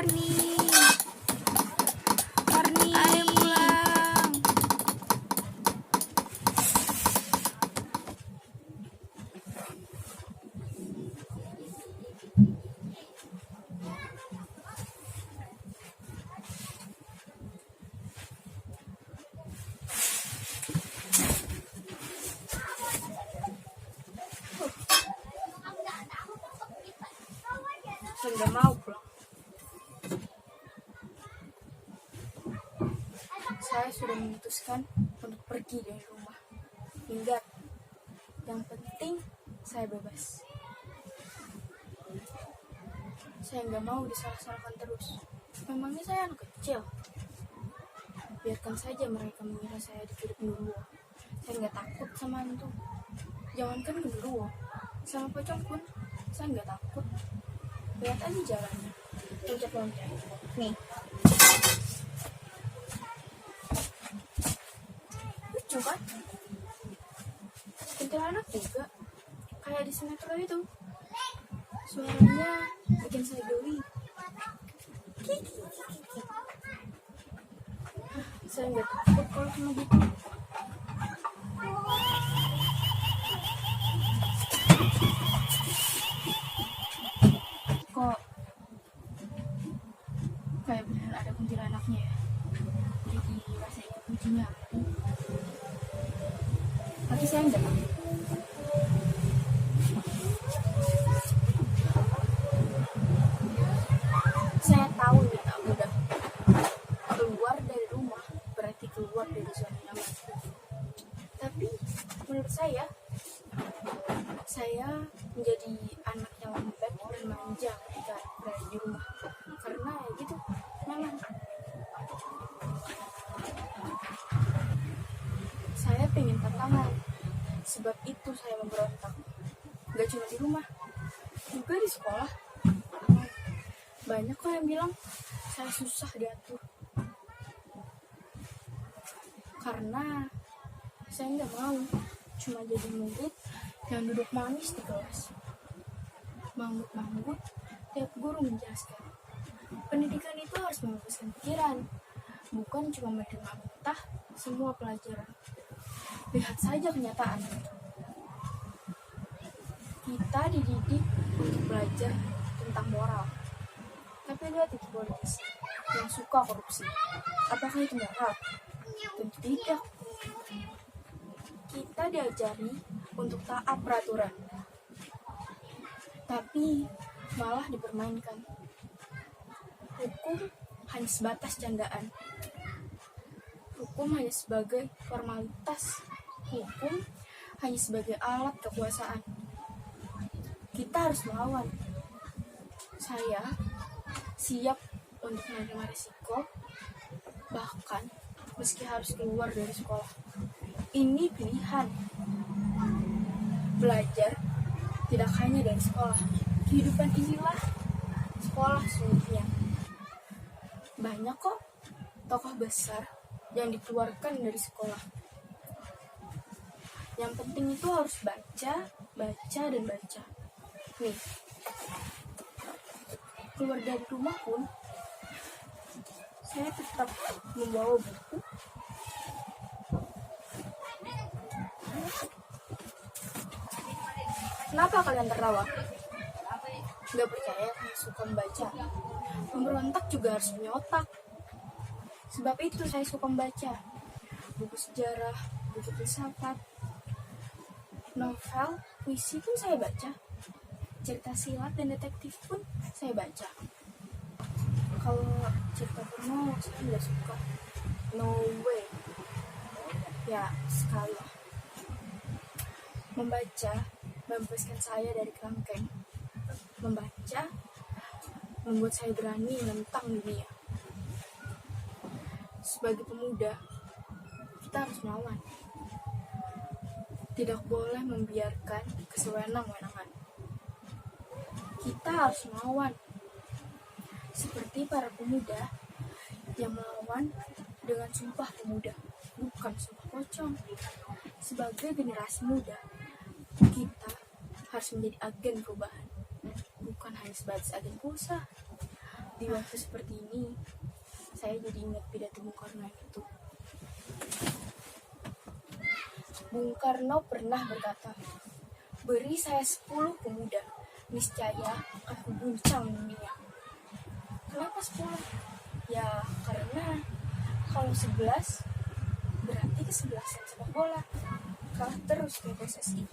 Marni, ayo pulang. Saya nggak mau pulang. Saya sudah memutuskan untuk pergi dari rumah. Ingat, yang penting saya bebas. Saya nggak mau disalah-salahkan terus. Memangnya saya anak kecil. Biarkan saja mereka mengira saya diculik genderuwo. Saya nggak takut sama hantu. Jangankan genderuwo, sama pocong pun saya nggak takut. Lihat aja jalannya, loncat-loncat. Nih, lucu kan? Kuntilanak juga, kayak di sinetron itu. Suaranya bikin saya geli. Saya nggak takut kalau cuma gitu. Kok kayak beneran ada kuntilanaknya ya? Jadi rasa ingat kuncinya. Tapi saya nggak takut. Saya tahu nih, tak mudah. Keluar dari rumah berarti keluar dari zona nyaman. Tapi menurut saya menjadi anak yang lembek dan manja ketika berada di rumah. Karena ya gitu, nyaman. Saya pengen tantangan. Sebab itu saya memberontak. Gak cuma di rumah, juga di sekolah. Banyak kok yang bilang saya susah diatur. Karena saya nggak mau cuma jadi murid yang duduk manis di kelas. Manggut-manggut tiap guru menjelaskan. Pendidikan itu harus membebaskan pikiran, bukan cuma menerima mentah semua pelajaran. Lihat saja kenyataan. Kita dididik untuk belajar tentang moral. Tapi lihat itu politisi yang suka korupsi. Apakah itu moral? Tentu tidak. Kita diajari untuk taat peraturan, tapi malah dipermainkan. Hukum hanya sebatas candaan. Hukum hanya sebagai formalitas. Hukum hanya sebagai alat kekuasaan. Kita harus melawan. Saya siap untuk menerima risiko, bahkan meski harus keluar dari sekolah. Ini pilihan. Belajar tidak hanya dari sekolah. Kehidupan inilah sekolah sesungguhnya. Banyak kok tokoh besar yang dikeluarkan dari sekolah. Yang penting itu harus baca, dan baca. Nih, keluar dari rumah pun saya tetap membawa buku. Kenapa kalian tertawa? Gak percaya saya suka membaca. Memberontak juga harus punya otak. Sebab itu saya suka membaca buku sejarah, buku filsafat, novel, puisi pun saya baca. Cerita silat dan detektif pun saya baca. Kalau cerita porno saya tidak suka. No way. Ya, sekali lah. Membaca membebaskan saya dari kerangkeng. Membaca membuat saya berani menentang dunia. Sebagai pemuda, kita harus melawan. Tidak boleh membiarkan kesewenang-wenangan. Kita harus melawan. Seperti para pemuda yang melawan dengan sumpah pemuda, bukan sumpah pocong. Sebagai generasi muda, kita harus menjadi agen perubahan, bukan hanya sebatas agen pulsa. Di waktu seperti ini, saya jadi ingat pidato Bung Karno itu. Bung Karno pernah berkata, "Beri saya 10 pemuda, niscaya akan guncang dunia." Kenapa 10? Ya karena kalau 11 berarti kesebelasan sepak bola, kalah terus ke PSSI.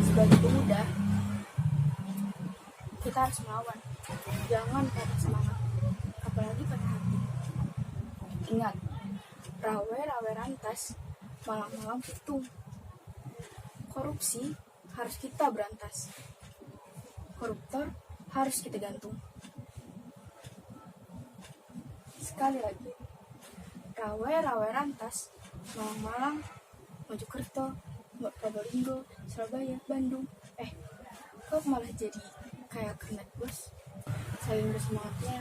Sebagai pemuda, kita harus melawan, jangan patah semangat, apalagi patah hati. Ingat, rawe rantas, malam-malam pitung. Korupsi harus kita berantas, koruptor harus kita gantung. Sekali lagi, rawe rantas, malam-malam, Mojokerto, Probolinggo, Surabaya, Bandung. Kok malah jadi kayak kernet bos? Saking bersemangatnya,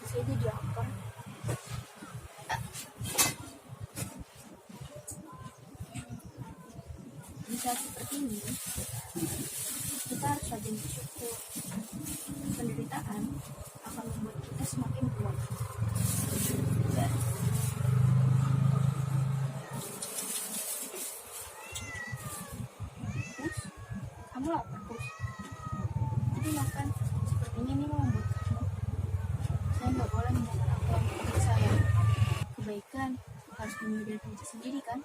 saya jadi lapar. Di saat seperti ini, kita harus rajin bersyukur. Penderitaan akan membuat kita semakin kuat. Pus, kamu lapar, Pus? Tapi makan, sepertinya ini mau membuat kamu. Saya nggak boleh menyatakan apa untuk saya. Kebaikan harus dimulai dari diri sendiri, kan?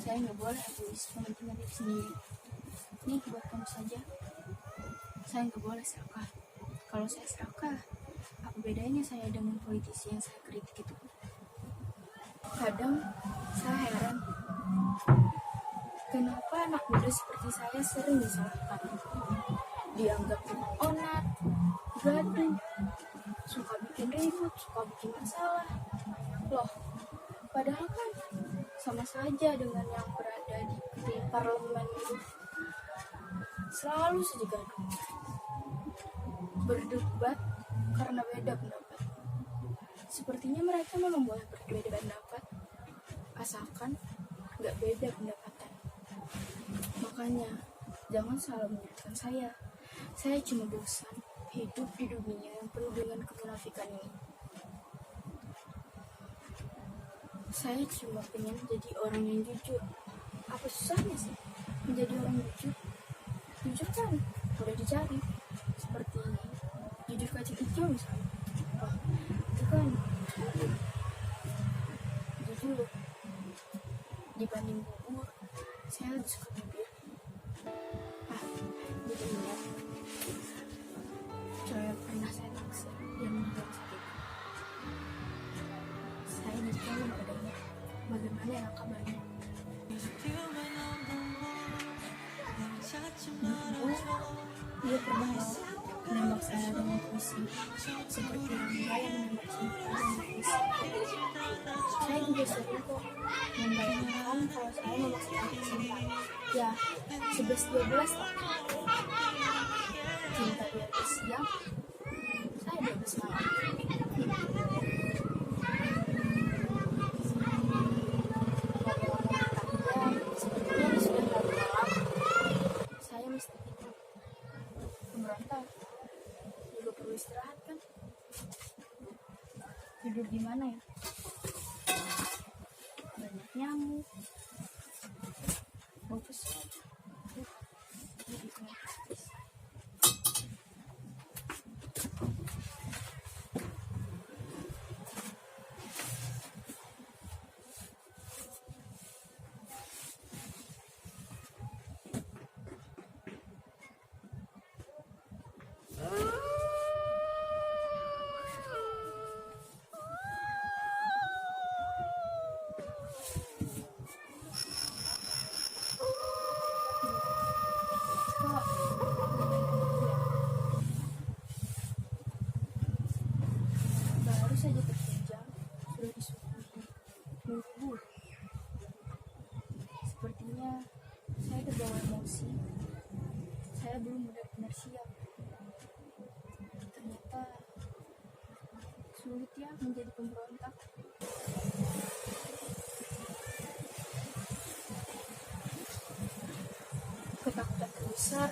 Saya nggak boleh egois mementingkan diri sendiri. Ini buat kamu saja. Saya nggak boleh serakah. Kalau saya serakah, apa bedanya saya dengan politisi yang saya kritik itu? Kadang saya heran, kenapa anak muda seperti saya sering disalahkan, dianggap onat, gaduh, suka bikin ribut, suka bikin masalah. Loh, padahal kan sama saja dengan yang berada di parlemen itu. Selalu saja gaduh, berdebat karena beda pendapat. Sepertinya mereka memang boleh berbeda pendapat, asalkan gak beda pendapatan. Makanya jangan selalu menyalahkan saya. Saya cuma bosan hidup di dunia yang penuh dengan kemunafikan ini. Saya cuma pengen jadi orang yang jujur. Apa susahnya sih menjadi orang jujur? Jujur kan udah dicari, seperti jujur kacang hijau misalnya. Oh, itu kan jujur dibanding bubur, saya lebih suka bubur. Jadi ingat, cowok yang pernah saya taksir yang membuat sakit. Saya jadi tolong padanya, bagaimana yang kabarnya? Dia pernah menembak saya dengan puisi, seperti Rangga yang menembak cinta dengan puisi. Saya juga sering kok membayangkan kalau saya memaksakan cinta. Ya, 11-12 lah. Cinta di atas siang, saya di atas malam. Sepertinya sudah larut malam. Saya mesti tidur. Pemberontak juga perlu istirahat, kan? Tidur di mana ya? Banyak nyamuk, bau pesut. Baru saja berjam sudah disuguhi bubur. Sepertinya saya terbawa emosi. Saya belum benar-benar siap. Ternyata sulit ya menjadi pemberontak. Ketakutan terbesar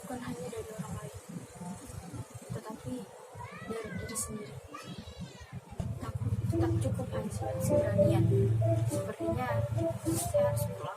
bukan hanya dari orang lain, tetapi dari diri sendiri. Tak cukup hanya sebatas keberanian. Sepertinya saya harus pulang.